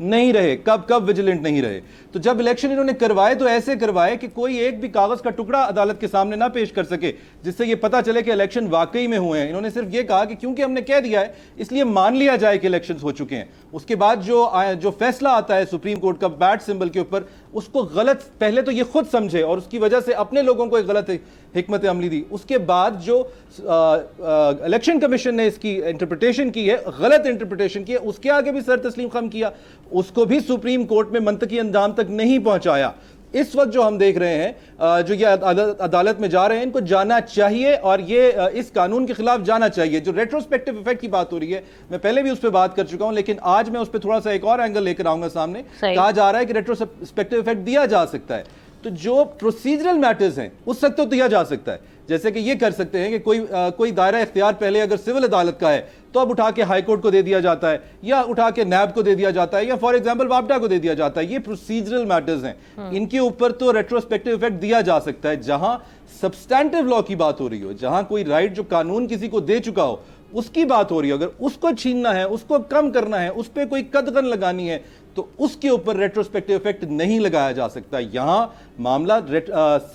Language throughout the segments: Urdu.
نہیں رہے, کب وجیلنٹ نہیں رہے. تو جب الیکشن انہوں نے کروائے تو ایسے کروائے کہ کوئی ایک بھی کاغذ کا ٹکڑا عدالت کے سامنے نہ پیش کر سکے جس سے یہ پتہ چلے کہ الیکشن واقعی میں ہوئے ہیں. انہوں نے صرف یہ کہا کہ کیونکہ ہم نے کہہ دیا ہے اس لیے مان لیا جائے کہ الیکشنز ہو چکے ہیں. اس کے بعد جو فیصلہ آتا ہے سپریم کورٹ کا بیٹ سمبل کے اوپر, اس کو غلط پہلے تو یہ خود سمجھے اور اس کی وجہ سے اپنے لوگوں کو ایک غلط حکمت عملی دی. اس کے بعد جو الیکشن کمیشن نے اس کی انٹرپریٹیشن کی ہے, غلط انٹرپریٹیشن کی ہے, اس کے آگے بھی سر تسلیم خم کیا, اس کو بھی سپریم کورٹ میں منطقی انجام تک نہیں پہنچایا. اس وقت جو ہم دیکھ رہے ہیں جو یہ عدالت میں جا رہے ہیں, ان کو جانا چاہیے اور یہ اس قانون کے خلاف جانا چاہیے. جو ریٹروسپیکٹیو ایفیکٹ کی بات ہو رہی ہے, میں پہلے بھی اس پہ بات کر چکا ہوں, لیکن آج میں اس پہ تھوڑا سا ایک اور اینگل لے کر آؤں گا سامنے. کہا جا رہا ہے کہ ریٹروسپیکٹیو ایفیکٹ دیا جا سکتا ہے. تو جو پروسیجرل میٹرز ہیں اس تک تو دیا جا سکتا ہے, جیسے کہ یہ کر سکتے ہیں کہ کوئی دائرہ اختیار پہلے اگر سول عدالت کا ہے تو اب اٹھا کے ہائی کورٹ کو دے دیا جاتا ہے, یا اٹھا کے نیب کو دے دیا جاتا ہے, یا فار ایگزامپل واپڈا کو دے دیا جاتا ہے. یہ پروسیجرل میٹرز ہیں, ان کے اوپر تو ریٹروسپیکٹیو ایفیکٹ دیا جا سکتا ہے. جہاں سبسٹینٹیو لا کی بات ہو رہی ہو, جہاں کوئی رائٹ جو قانون کسی کو دے چکا ہو اس کی بات ہو رہی ہے, اگر اس کو چھیننا ہے, اس کو کم کرنا ہے, اس پہ کوئی قدغن لگانی ہے, تو اس کے اوپر ریٹروسپیکٹیو ایفیکٹ نہیں لگایا جا سکتا. یہاں معاملہ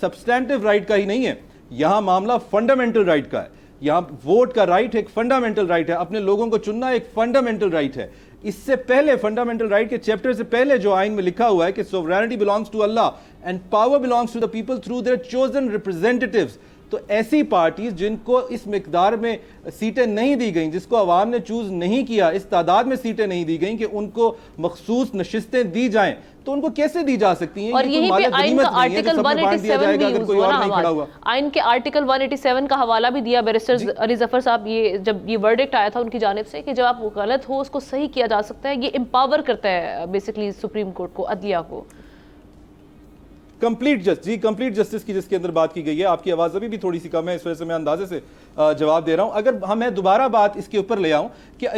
سبسٹینٹیو رائٹ کا ہی نہیں ہے, یہاں معاملہ فنڈامنٹل رائٹ کا ہے. یہاں ووٹ کا رائٹ ایک فنڈامنٹل رائٹ ہے, اپنے لوگوں کو چننا ایک فنڈامنٹل رائٹ ہے. اس سے پہلے فنڈامنٹل رائٹ کے چیپٹر سے پہلے جو آئین میں لکھا ہوا ہے کہ sovereignty belongs to Allah and power belongs to the people through their chosen representatives. تو ایسی پارٹیز جن کو اس مقدار میں سیٹیں نہیں دی گئیں, جس کو عوام نے چوز نہیں کیا, اس تعداد میں سیٹیں نہیں دی گئیں کہ ان کو مخصوص نشستیں دی جائیں, تو ان کو کیسے دی جا سکتی ہیں؟ اور یہی پہ آئین کا آرٹیکل 187 بھی یوز ہوا نا ہمارا, آئین کے آرٹیکل 187 کا حوالہ بھی دیا بیرسٹر علی ظفر صاحب. یہ جب یہ ورڈکٹ آیا تھا ان کی جانب سے کہ جب آپ غلط ہو اس کو صحیح کیا جا سکتا ہے, یہ امپاور کرتا ہے بیسیکلی سپریم کورٹ کو, عدلیہ کو. کمپلیٹ جسٹس کی جس کے اندر بات کی گئی ہے. آپ کی آواز ابھی بھی تھوڑی سی کم ہے, اس وجہ سے میں اندازے سے جواب دے رہا ہوں. اگر میں دوبارہ بات اس کے اوپر لے آؤں کہ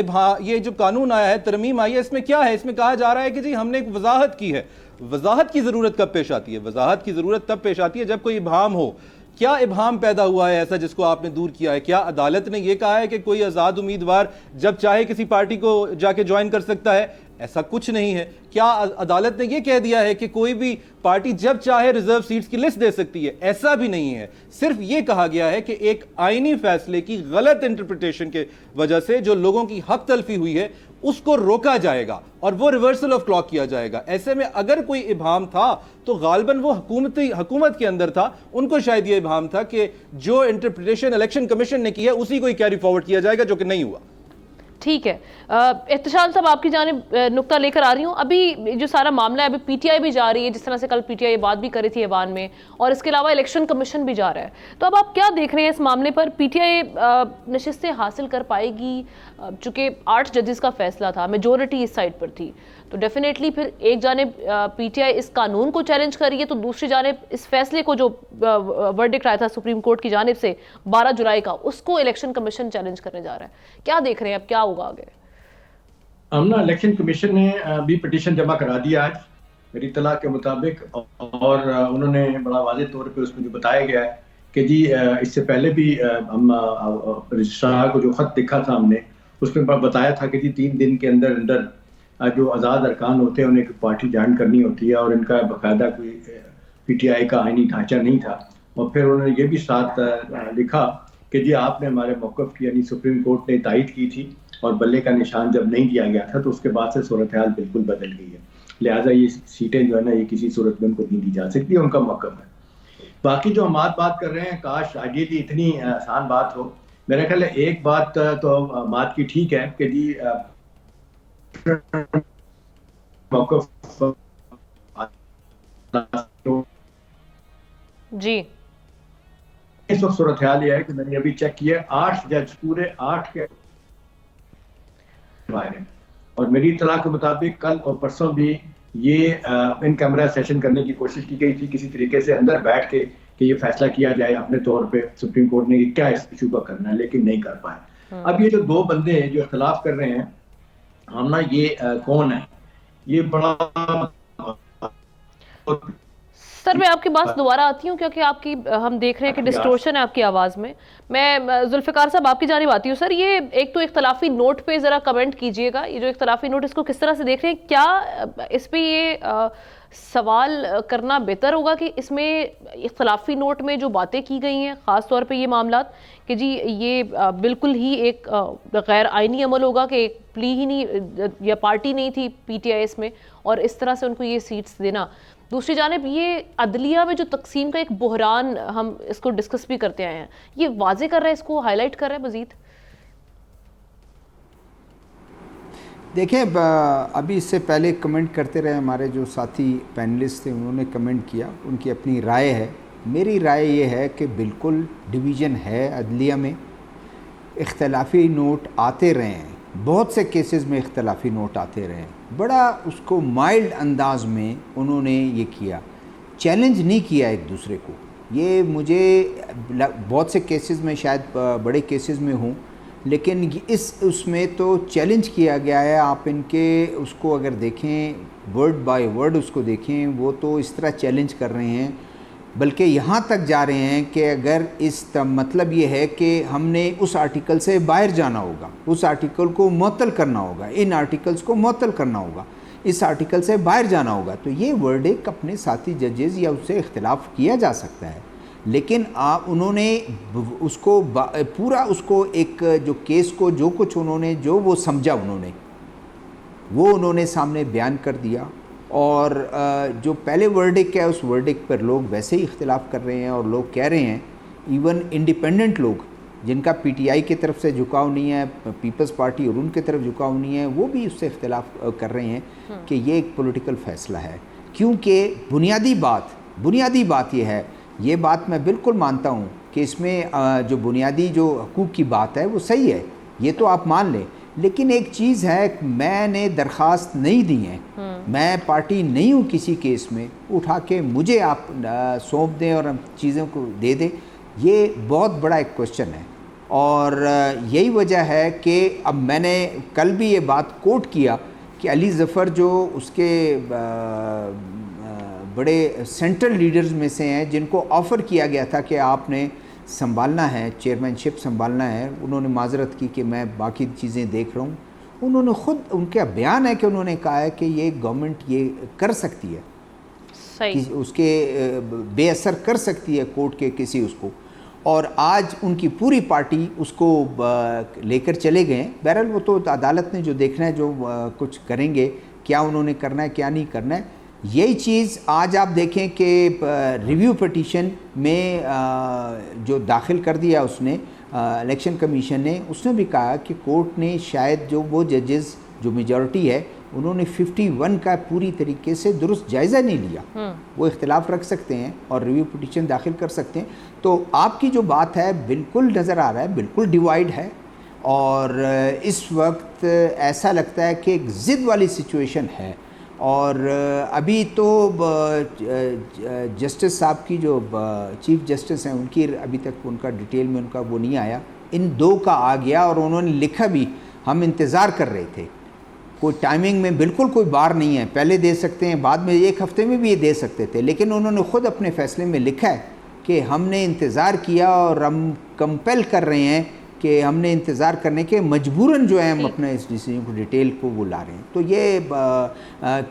یہ جو قانون آیا ہے, ترمیم آئی ہے, اس میں کیا ہے؟ اس میں کہا جا رہا ہے کہ جی ہم نے ایک وضاحت کی ہے. وضاحت کی ضرورت کب پیش آتی ہے؟ وضاحت کی ضرورت تب پیش آتی ہے جب کوئی ابہام ہو. کیا ابہام پیدا ہوا ہے ایسا جس کو آپ نے دور کیا ہے؟ کیا عدالت نے یہ کہا ہے کہ کوئی آزاد امیدوار جب چاہے کسی پارٹی کو جا کے جوائن کر سکتا ہے؟ ایسا کچھ نہیں ہے. کیا عدالت نے یہ کہہ دیا ہے کہ کوئی بھی پارٹی جب چاہے ریزرو سیٹس کی لسٹ دے سکتی ہے؟ ایسا بھی نہیں ہے. صرف یہ کہا گیا ہے کہ ایک آئینی فیصلے کی غلط انٹرپریٹیشن کے وجہ سے جو لوگوں کی حق تلفی ہوئی ہے اس کو روکا جائے گا اور وہ ریورسل آف کلاک کیا جائے گا. ایسے میں اگر کوئی ابہام تھا تو غالباً وہ حکومت کے اندر تھا, ان کو شاید یہ ابہام تھا کہ جو انٹرپریٹیشن الیکشن کمیشن نے کی ہے اسی کو ہی کیری فارورڈ کیا جائے گا, جو کہ نہیں ہوا. ٹھیک ہے, احتشام صاحب آپ کی جانب نقطہ لے کر آ رہی ہوں. ابھی جو سارا معاملہ ہے, ابھی پی ٹی آئی بھی جا رہی ہے, جس طرح سے کل پی ٹی آئی بات بھی کری تھی ایوان میں, اور اس کے علاوہ الیکشن کمیشن بھی جا رہا ہے. تو اب آپ کیا دیکھ رہے ہیں اس معاملے پر؟ پی ٹی آئی نشستیں حاصل کر پائے گی؟ چونکہ 8 ججز کا فیصلہ تھا, میجورٹی اس سائڈ پر تھی, تو ڈیفینیٹلی پھر ایک جانب پی ٹی آئی اس قانون کو چیلنج کر رہی ہے, تو دوسری جانب اس فیصلے کو جو ورڈکٹ آیا تھا سپریم کورٹ کی جانب سے 12 جولائی کا, اس کو الیکشن کمیشن چیلنج کرنے جا رہا ہے. کیا دیکھ رہے ہیں اب کیا ہوگا آگے؟ الیکشن کمیشن نے بھی پٹیشن جمع کرا دیا آج میری اطلاع کے مطابق, اور انہوں نے بڑا واضح طور پہ اس میں جو بتایا گیا ہے کہ جی اس سے پہلے بھی ہم رجسٹرار کو جو خط لکھا تھا ہم نے, اس میں بتایا تھا کہ جی 3 دن کے اندر جو آزاد ارکان ہوتے ہیں انہیں ایک پارٹی جوائن کرنی ہوتی ہے, اور ان کا باقاعدہ کوئی پی ٹی آئی کا آئینی ڈھانچہ نہیں تھا. اور پھر انہوں نے یہ بھی ساتھ لکھا کہ جی آپ نے ہمارے موقف کی, یعنی سپریم کورٹ نے تائید کی تھی, اور بلے کا نشان جب نہیں دیا گیا تھا تو اس کے بعد سے صورتحال بالکل بدل گئی ہے. لہٰذا یہ سیٹیں جو ہے نا یہ کسی صورت میں ان کو نہیں دی جا سکتی, ان کا موقف ہے. باقی جو ہم بات کر رہے ہیں, کاش آئیڈیلی اتنی آسان بات ہو. میرا خیال ہے ایک بات تو بات کی ٹھیک ہے کہ جی موقف جی اس وقت صورتحال یہ ہے کہ میں نے ابھی چیک کیا 8 جج پورے 8 کے اور میری اطلاع کے مطابق کل اور پرسوں بھی یہ ان کیمرہ سیشن کرنے کی کوشش کی گئی تھی کسی طریقے سے اندر بیٹھ کے کہ یہ فیصلہ کیا جائے اپنے طور پہ سپریم کورٹ نے کہ کیا اس ایشو کا کرنا ہے, لیکن نہیں کر پائے. اب یہ جو 2 بندے جو اختلاف کر رہے ہیں ہم نا, یہ کون ہے؟ یہ بڑا سر میں آپ کی بات دوبارہ آتی ہوں کیونکہ آپ کی ہم دیکھ رہے ہیں کہ ڈسٹورشن ہے آپ کی آواز میں ذوالفقار صاحب آپ کی جانب آتی ہوں. سر یہ ایک تو اختلافی نوٹ پہ ذرا کمنٹ کیجئے گا, یہ جو اختلافی نوٹ اس کو کس طرح سے دیکھ رہے ہیں, کیا اس پہ یہ سوال کرنا بہتر ہوگا کہ اس میں اختلافی نوٹ میں جو باتیں کی گئی ہیں خاص طور پہ یہ معاملات کہ جی یہ بالکل ہی ایک غیر آئینی عمل ہوگا کہ ایک پلی ہی نہیں یا پارٹی نہیں تھی پی ٹی آئی ایس میں اور اس طرح سے ان کو یہ سیٹس دینا. دوسری جانب یہ عدلیہ میں جو تقسیم کا ایک بحران ہم اس کو ڈسکس بھی کرتے آئے ہیں, یہ واضح کر رہا ہے, اس کو ہائی لائٹ کر رہا ہے مزید. دیکھیں ابھی اس سے پہلے کمنٹ کرتے رہے ہمارے جو ساتھی پینلسٹ تھے, انہوں نے کمنٹ کیا, ان کی اپنی رائے ہے. میری رائے یہ ہے کہ بالکل ڈویژن ہے عدلیہ میں, اختلافی نوٹ آتے رہے ہیں, بہت سے کیسز میں اختلافی نوٹ آتے رہے ہیں, بڑا اس کو مائلڈ انداز میں انہوں نے یہ کیا, چیلنج نہیں کیا ایک دوسرے کو. یہ مجھے بہت سے کیسز میں شاید بڑے کیسز میں ہوں, لیکن اس میں تو چیلنج کیا گیا ہے. آپ ان کے اس کو اگر دیکھیں ورڈ بائی ورڈ اس کو دیکھیں, وہ تو اس طرح چیلنج کر رہے ہیں, بلکہ یہاں تک جا رہے ہیں کہ اگر اس مطلب یہ ہے کہ ہم نے اس آرٹیکل سے باہر جانا ہوگا, اس آرٹیکل کو معطل کرنا ہوگا, ان آرٹیکلز کو معطل کرنا ہوگا, اس آرٹیکل سے باہر جانا ہوگا. تو یہ ورڈ ایک اپنے ساتھی ججز یا اس سے اختلاف کیا جا سکتا ہے, لیکن انہوں نے اس کو پورا اس کو ایک جو کیس کو جو کچھ انہوں نے جو وہ سمجھا انہوں نے سامنے بیان کر دیا. اور جو پہلے ورڈکٹ ہے اس ورڈکٹ پر لوگ ویسے ہی اختلاف کر رہے ہیں, اور لوگ کہہ رہے ہیں ایون انڈیپینڈنٹ لوگ جن کا پی ٹی آئی کی طرف سے جھکاؤ نہیں ہے, پیپلز پارٹی اور ان کی طرف جھکاؤ نہیں ہے, وہ بھی اس سے اختلاف کر رہے ہیں کہ یہ ایک پولیٹیکل فیصلہ ہے. کیونکہ بنیادی بات یہ ہے, یہ بات میں بالکل مانتا ہوں کہ اس میں جو بنیادی جو حقوق کی بات ہے وہ صحیح ہے, یہ تو آپ مان لیں, لیکن ایک چیز ہے, میں نے درخواست نہیں دی ہے, میں پارٹی نہیں ہوں کسی کیس میں, اٹھا کے مجھے آپ سونپ دیں اور چیزوں کو دے دیں, یہ بہت بڑا ایک کوشچن ہے. اور یہی وجہ ہے کہ اب میں نے کل بھی یہ بات کوٹ کیا کہ علی ظفر جو اس کے بڑے سینٹرل لیڈرز میں سے ہیں جن کو آفر کیا گیا تھا کہ آپ نے سنبھالنا ہے, چیئرمین شپ سنبھالنا ہے, انہوں نے معذرت کی کہ میں باقی چیزیں دیکھ رہا ہوں. انہوں نے خود, ان کا بیان ہے کہ انہوں نے کہا ہے کہ یہ گورنمنٹ یہ کر سکتی ہے, اس کے بے اثر کر سکتی ہے کورٹ کے کسی اس کو, اور آج ان کی پوری پارٹی اس کو لے کر چلے گئے ہیں. بہرحال وہ تو عدالت نے جو دیکھنا ہے, جو کچھ کریں گے, کیا انہوں نے کرنا ہے کیا نہیں کرنا ہے. یہی چیز آج آپ دیکھیں کہ ریویو پٹیشن میں جو داخل کر دیا اس نے الیکشن کمیشن نے, اس نے بھی کہا کہ کورٹ نے شاید جو وہ ججز جو میجورٹی ہے انہوں نے 51 کا پوری طریقے سے درست جائزہ نہیں لیا. وہ اختلاف رکھ سکتے ہیں اور ریویو پٹیشن داخل کر سکتے ہیں. تو آپ کی جو بات ہے بالکل نظر آ رہا ہے, بالکل ڈیوائیڈ ہے, اور اس وقت ایسا لگتا ہے کہ ایک ضد والی سچویشن ہے. اور ابھی تو جسٹس صاحب کی جو چیف جسٹس ہیں ان کی ابھی تک ان کا ڈیٹیل میں ان کا وہ نہیں آیا, ان دو کا آ گیا, اور انہوں نے لکھا بھی, ہم انتظار کر رہے تھے, کوئی ٹائمنگ میں بالکل کوئی بار نہیں ہے, پہلے دے سکتے ہیں, بعد میں ایک ہفتے میں بھی یہ دے سکتے تھے, لیکن انہوں نے خود اپنے فیصلے میں لکھا ہے کہ ہم نے انتظار کیا اور ہم کمپیل کر رہے ہیں کہ ہم نے انتظار کرنے کے مجبوراً جو ہے ہم اپنے اس ڈیسیجن کو ڈیٹیل کو وہ لا رہے ہیں. تو یہ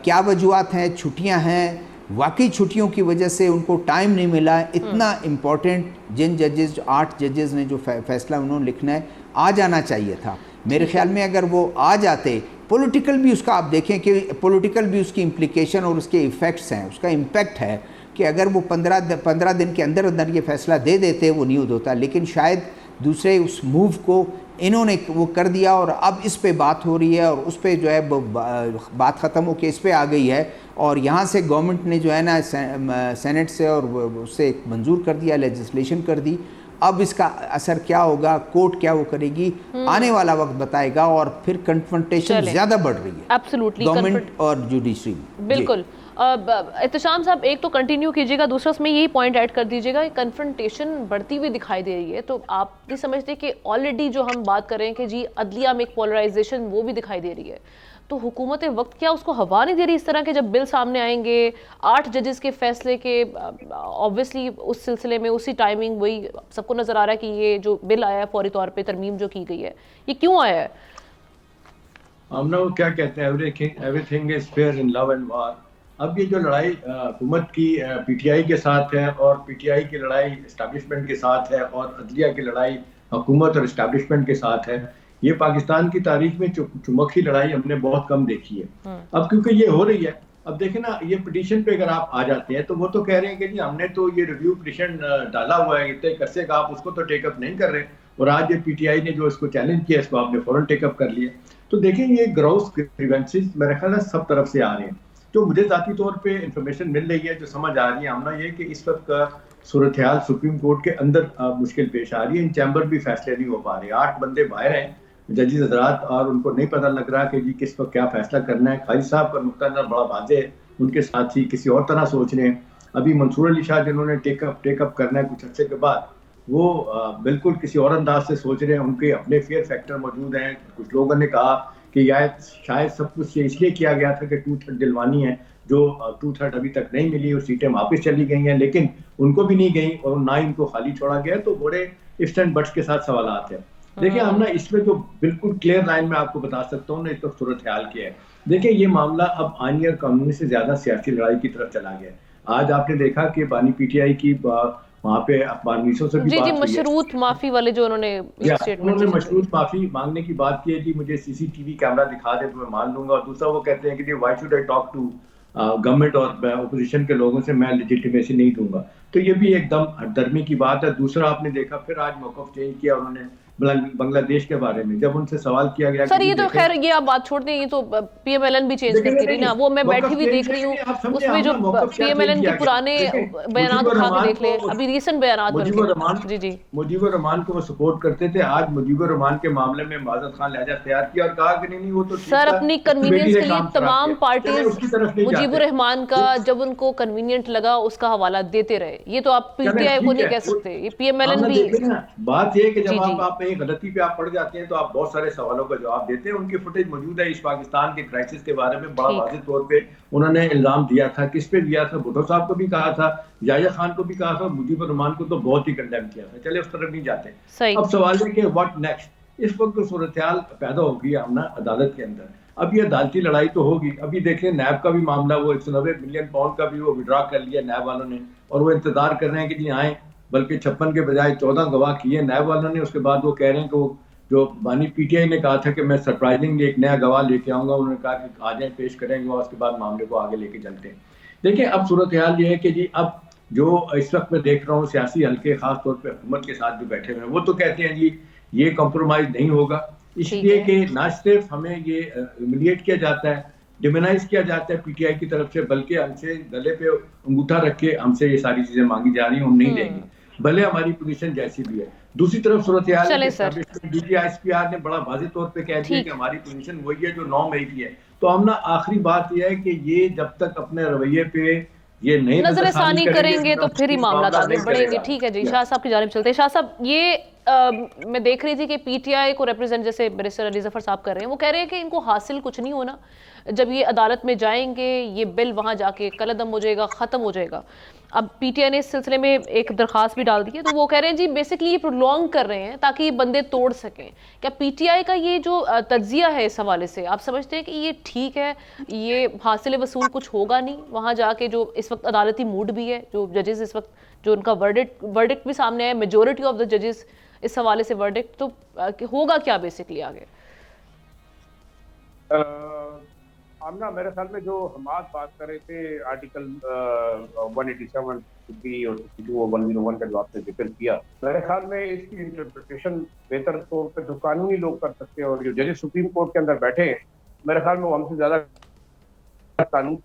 کیا وجوہات ہیں, چھٹیاں ہیں, واقعی چھٹیوں کی وجہ سے ان کو ٹائم نہیں ملا. اتنا امپورٹنٹ جن ججز 8 ججز نے جو فیصلہ انہوں نے لکھنا ہے آ جانا چاہیے تھا. میرے خیال میں اگر وہ آ جاتے, پولیٹیکل بھی اس کا آپ دیکھیں کہ پولیٹیکل بھی اس کی امپلیکیشن اور اس کے ایفیکٹس ہیں, اس کا امپیکٹ ہے کہ اگر وہ 15 دن کے اندر یہ فیصلہ دے دیتے وہ نہیں ہوتا, لیکن شاید دوسرے اس موو کو انہوں نے وہ کر دیا, اور اب اس پہ بات ہو رہی ہے, اور اس پہ جو ہے بات ختم ہو کے اس پہ آ گئی ہے, اور یہاں سے گورنمنٹ نے جو ہے نا سینٹ سے اور اس سے منظور کر دیا, لیجسلیشن کر دی. اب اس کا اثر کیا ہوگا, کورٹ کیا وہ کرے گی, آنے والا وقت بتائے گا, اور پھر کنفرنٹیشن زیادہ بڑھ رہی ہے گورنمنٹ اور جوڈیشری میں. بالکل. احتشام صاحب ایک تو کنٹینیو کیجیے گا, دوسرا اس میں یہی پوائنٹ ایڈ کر دیجیے گا کہ کنفرنٹیشن بڑھتی ہوئی دکھائی دے رہی ہے, تو آپ نہیں سمجھتے کہ آلریڈی جو ہم بات کر رہے ہیں کہ جی عدلیہ میں ایک پولرائزیشن وہ بھی دکھائی دے رہی ہے, تو حکومت وقت کیا اس کو ہوا نہیں دے رہی اس طرح کے جب بل سامنے آئیں گے 8 ججز کے فیصلے کے obviously اس سلسلے میں اسی ٹائمنگ وہی سب کو نظر آ رہا ہے کہ یہ جو بل آیا ہے فوری طور پہ ترمیم جو کی گئی ہے یہ کیوں آیا ہے؟ ہم وہ کیا کہتے ہیں everything is fair in love and war. اب یہ جو لڑائی حکومت کی پی ٹی آئی کے ساتھ ہے اور پی ٹی آئی کی لڑائی اسٹیبلشمنٹ کے ساتھ ہے اور عدلیہ کی لڑائی حکومت اور اسٹیبلشمنٹ کے ساتھ ہے, یہ پاکستان کی تاریخ میں چمکی لڑائی ہم نے بہت کم دیکھی ہے. اب کیونکہ یہ ہو رہی ہے, اب دیکھیں نا یہ پٹیشن پہ اگر آپ آ جاتے ہیں تو وہ تو کہہ رہے ہیں کہ جی ہم نے تو یہ ریویو پٹیشن ڈالا ہوا ہے اتنے عرصے کا, آپ اس کو تو ٹیک اپ نہیں کر رہے, اور آج یہ پی ٹی آئی نے جو اس کو چیلنج کیا اس کو آپ نے فوراً ٹیک اپ کر لیا. تو دیکھیں یہ گراؤس گریونسز میرے خیال ہے سب طرف سے آ رہے ہیں. جو مجھے ذاتی طور پہ انفارمیشن مل رہی ہے, جو سمجھ آ رہی ہے ہمنا یہ کہ اس وقت کا صورتحال سپریم کورٹ کے اندر مشکل پیش آ رہی ہے. ان چیمبر بھی فیصلے نہیں ہو پا رہے, 8 بندے باہر ہیں ججز حضرات, اور ان کو نہیں پتہ لگ رہا کہ جی کس وقت کیا فیصلہ کرنا ہے. قاضی صاحب کا نقطہ نظر بڑا واضح ہے, ان کے ساتھ ہی کسی اور طرح سوچ رہے ہیں. ابھی منصور علی شاہ جنہوں نے ٹیک اپ کرنا ہے کچھ عرصے کے بعد, وہ بالکل کسی اور انداز سے سوچ رہے ہیں. ان کے اپنے فیئر فیکٹر موجود ہیں. کچھ لوگوں نے کہا کہ شاید سب کچھ اس لیے کیا گیا تھا کہ 2/3 دلوانی ہے, جو 2/3 ابھی تک نہیں ملی اور سیٹیں واپس چلی گئی ہیں, لیکن ان کو بھی نہیں گئیں اور نہ ان کو خالی چھوڑا گیا. تو بڑے ifs and buts کے ساتھ سوالات ہیں. دیکھیں ہم نا اس میں جو بالکل کلیئر لائن میں آپ کو بتا سکتا ہوں نا اس وقت صورتحال کیا ہے. دیکھیں یہ معاملہ اب آئینی اور قانونی سے زیادہ سیاسی لڑائی کی طرف چلا گیا ہے. آج آپ نے دیکھا کہ بانی پی ٹی آئی کی وہاں پہ اخبارنیسوں سے بھی جی مشروط معافی والے جو انہوں نے مشروط معافی مانگنے کی بات کی ہے. جی مجھے سی سی ٹی وی کیمرہ دکھا دے تو میں مان لوں گا. اور دوسرا وہ کہتے ہیں کہ why should I talk to government اور اپوزیشن کے لوگوں سے, میں لیجیٹیمیسی نہیں دوں گا. تو یہ بھی ایک دم درمی کی بات ہے. دوسرا آپ نے دیکھا پھر آج موقف چینج کیا انہوں نے بنگلہ دیش کے بارے میں, جب ان سے سوال کیا گیا سر یہ تو خیر یہ آپ بات چھوڑ دیں, یہ تو پی ایم ایل این بھی چینج کرتی رہی نا, وہ میں بیٹھی ہوئی دیکھ رہی ہوں اس میں جو پی ایم ایل این کے پرانے بیانات اٹھا کے دیکھ لیں, ابھی ریسنٹ بیانات بلکہ جی مجیب الرحمان کو وہ سپورٹ کرتے تھے. آج مجیب الرحمان کے معاملے میں معذرت خان لہجہ اختیار کیا اور کہا کہ نہیں وہ تو سر اپنی کنوینئنس کے لیے تمام پارٹیز مجیب الرحمان کا جب ان کو کنوینئنٹ لگا اس کا حوالہ دیتے رہے. یہ تو آپ پی ٹی آئی کو نہیں کہہ سکتے, یہ پی ایم ایل این بھی. بات یہ کہ جب آپ ایک غلطی پہ آپ پڑ جاتے ہیں تو آپ بہت سارے سوالوں کا جواب دیتے ہیں. ان کی فوٹیج موجود ہے اس پاکستان کے کرائسس کے بارے میں, بڑا واضح طور پہ انہوں نے الزام دیا تھا. کس پہ دیا تھا؟ بھٹو صاحب کو بھی کہا تھا, یحییٰ خان کو بھی کہا تھا, مجیب الرحمان کو تو بہت ہی کنڈیم کیا تھا. چلے اس طرف نہیں جاتے. اب سوال ہے کہ واٹ نیکسٹ. اس وقت جو صورتحال پیدا ہوگی ہمنا عدالت کے اندر, اب یہ عدالتی لڑائی تو ہوگی. ابھی دیکھیں نیب کا بھی معاملہ, وہ 190 ملین پاؤنڈ کا بھی وہ وڈرا کر لیا نیب والوں نے, اور وہ انتظار کر رہے ہیں کہ جی آئیں, بلکہ 56 کے بجائے 14 گواہ کیے نیب والوں نے. اس کے بعد وہ کہہ رہے ہیں کہ وہ جو بانی پی ٹی آئی نے کہا تھا کہ میں سرپرائزنگلی ایک نیا گواہ لے کے آؤں گا, انہوں نے کہا کہ آ جائیں پیش کریں گے, اور اس کے بعد معاملے کو آگے لے کے چلتے ہیں. دیکھیں اب صورتحال یہ ہے کہ جی اب جو اس وقت میں دیکھ رہا ہوں سیاسی حلقے خاص طور پہ حکومت کے ساتھ جو بیٹھے ہوئے ہیں, وہ تو کہتے ہیں جی یہ کمپرومائز نہیں ہوگا, اس لیے کہ نہ صرف ہمیں یہ ہیوملیٹ کیا جاتا ہے, ڈیمونائز کیا جاتا ہے پی ٹی آئی کی طرف سے, بلکہ ہم سے گلے پہ انگوٹھا رکھ کے ہم سے یہ ساری چیزیں مانگی جا رہی ہیں, ہم نہیں دیں گے بھلے ہماری پوزیشن جیسی بھی ہے. دوسری طرف صورتحال D G I S P R نے بڑا واضح طور پہ کہہ دیا کہ ہماری پوزیشن وہی ہے جو 9 مئی کی ہے. تو ہم نا آخری بات یہ ہے کہ یہ جب تک اپنے رویے پہ یہ نہیں نظر ثانی کریں گے تو پھر ہی معاملات آگے بڑھیں گے. ٹھیک ہے جی, شاہ صاحب کی جانب چلتے ہیں. شاہ صاحب یہ میں دیکھ رہی تھی کہ پی ٹی آئی کو ریپرزینٹ جیسے بیرسٹر علی ظفر صاحب کر رہے ہیں, وہ کہہ رہے ہیں کہ ان کو حاصل کچھ نہیں ہونا, جب یہ عدالت میں جائیں گے یہ بل وہاں جا کے قلعدم ہو جائے گا, ختم ہو جائے گا. اب پی ٹی آئی نے اس سلسلے میں ایک درخواست بھی ڈال دی ہے, تو وہ کہہ رہے ہیں جی بیسکلی یہ پرولونگ کر رہے ہیں تاکہ یہ بندے توڑ سکیں. کیا پی ٹی آئی کا یہ جو تجزیہ ہے اس حوالے سے آپ سمجھتے ہیں کہ یہ ٹھیک ہے, یہ حاصل وصول کچھ ہوگا نہیں وہاں جا کے, جو اس وقت عدالتی موڈ بھی ہے, جو ججز اس وقت جو ان کا ورڈکٹ بھی سامنے ہے, میجورٹی آف دا ججز اس حوالے سے ورڈکٹ, تو ہوگا کیا بیسکلی آگے؟ آمنہ میرے خیال میں جو حماد بات کر رہے تھے آرٹیکل 187 بھی اور 62 اور 101 کا جو آپ نے ذکر کیا, میرے خیال میں اس کی انٹرپریٹیشن بہتر طور پہ جو قانونی لوگ کر سکتے ہیں, اور جو ججز سپریم کورٹ کے اندر بیٹھے ہیں میرے خیال میں وہ ہم سے زیادہ قانون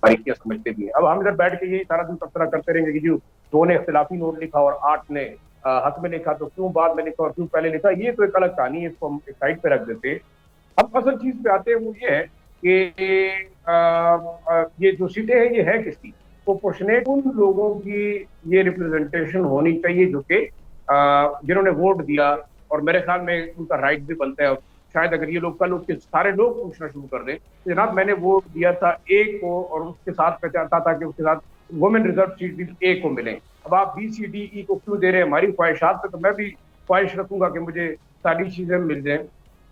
باریکیاں سمجھتے بھی ہیں. اب ہم ادھر بیٹھ کے یہ سارا دن تبصرہ کرتے رہیں گے کہ جو 2 نے اختلافی نوٹ لکھا اور 8 نے حق میں لکھا, تو کیوں بعد میں لکھا اور کیوں پہلے لکھا, یہ تو ایک الگ کہانی ہے, اس کو ہم ایک سائڈ پہ رکھ دیتے. اب اصل چیز پہ آتے ہیں وہ یہ ہے کہ یہ جو سیٹیں ہیں یہ ہے کس کی, پروپورشنیٹ ان لوگوں کی یہ ریپرزنٹیشن ہونی چاہیے جو کہ جنہوں نے ووٹ دیا, اور میرے خیال میں ان کا رائٹ بھی بنتا ہے شاید اگر یہ لوگ کل اس کے سارے لوگ پوچھنا شروع کر دیں کہ جناب میں نے ووٹ دیا تھا اے کو اور اس کے ساتھ میں چاہتا تھا کہ اس کے ساتھ وومن ریزرو سیٹ بھی اے کو ملیں، اب آپ بی سی ڈی ای کو کیوں دے رہے ہیں؟ ہماری خواہشات پہ تو میں بھی خواہش رکھوں گا کہ مجھے ساری چیزیں مل جائیں۔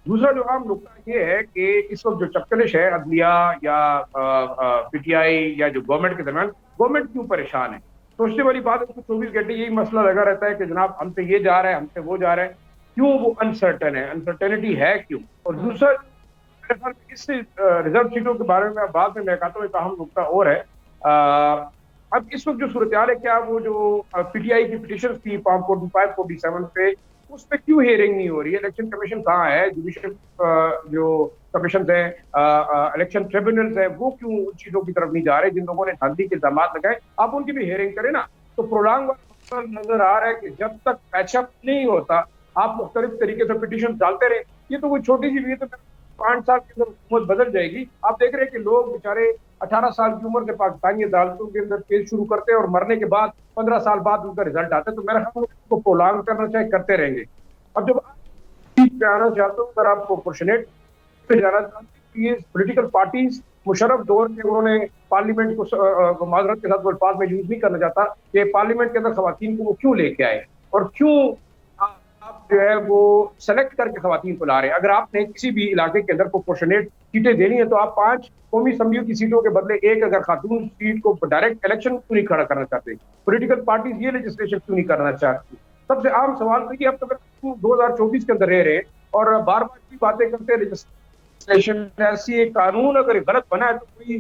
دوسرا جو عام نقطہ یہ ہے کہ اس وقت جو چپکلش ہے عدلیہ یا پی ٹی آئی یا جو گورنمنٹ کے درمیان، گورنمنٹ کیوں پریشان ہے؟ سوچنے والی بات ہے کہ 24 گھنٹے یہی مسئلہ لگا رہتا ہے کہ جناب ہم پہ یہ جا رہا ہے، ہم پہ وہ جا رہا ہے، کیوں وہ انسرٹن ہے، انسرٹنٹی ہے کیوں؟ اور دوسرا میرے خیال میں اس ریزرو سیٹوں کے بارے میں بعد میں کہتا ہوں ایک اہم نقطہ اور ہے، اب اس وقت جو صورتحال ہے کیا وہ جو پی ٹی آئی کی پٹیشن تھی فارم 45 47 پہ اس پہ کیوں ہیئرنگ نہیں ہو رہی ہے؟ الیکشن کمیشن کہاں ہے؟ جوڈیشل جو کمیشنز ہیں، الیکشن ٹریبونلز ہیں، وہ کیوں ان چیزوں کی طرف نہیں جا رہے؟ جن لوگوں نے دھاندلی کے الزامات لگائے آپ ان کی بھی ہیئرنگ کریں نا۔ تو پرولانگ نظر آ رہا ہے کہ جب تک پیچ اپ نہیں ہوتا آپ مختلف طریقے سے پٹیشن ڈالتے رہے، یہ تو کوئی چھوٹی سی بھی ہے، تو 5 سال کے اندر حکومت بدل جائے گی۔ آپ دیکھ رہے ہیں کہ لوگ بیچارے 18 سال کی عمر کے پاکستانی عدالتوں کے اندر کیس شروع کرتے ہیں اور مرنے کے بعد 15 سال بعد ان کا رزلٹ آتا ہے، تو میرا خیال ہے اس کو پرولانگ کرنا چاہیے، کرتے رہیں گے۔ اب جب پہ آنا چاہتا ہوں، اگر آپ پرپورشنیٹ پہ جانا چاہتے ہیں، یہ پولیٹیکل پارٹیز مشرف دور کے انہوں نے پارلیمنٹ کو معذرت کے ساتھ وہ الفاظ میں یوز نہیں کرنا چاہتا کہ پارلیمنٹ کے اندر خواتین کو وہ کیوں لے کے آئے اور کیوں آپ جو ہے وہ سلیکٹ کر کے خواتین کو لا رہے ہیں۔ اگر آپ نے کسی بھی علاقے کے اندر پرپورشنیٹ سیٹیں دینی ہیں تو آپ 5 قومی اسمبلیوں کی سیٹوں کے بدلے ایک اگر خاتون سیٹ کو ڈائریکٹ الیکشن کیوں نہیں کھڑا کرنا چاہتے؟ پولیٹیکل پارٹیز یہ لیجسلیشن کیوں نہیں کرنا چاہتی؟ سب سے عام سوال تو یہ، اب تک 2024 کے اندر رہ رہے اور بار بار کی باتیں کرتے ہیں لیجسلیشن ایسی ایک قانون اگر غلط بنا ہے تو کوئی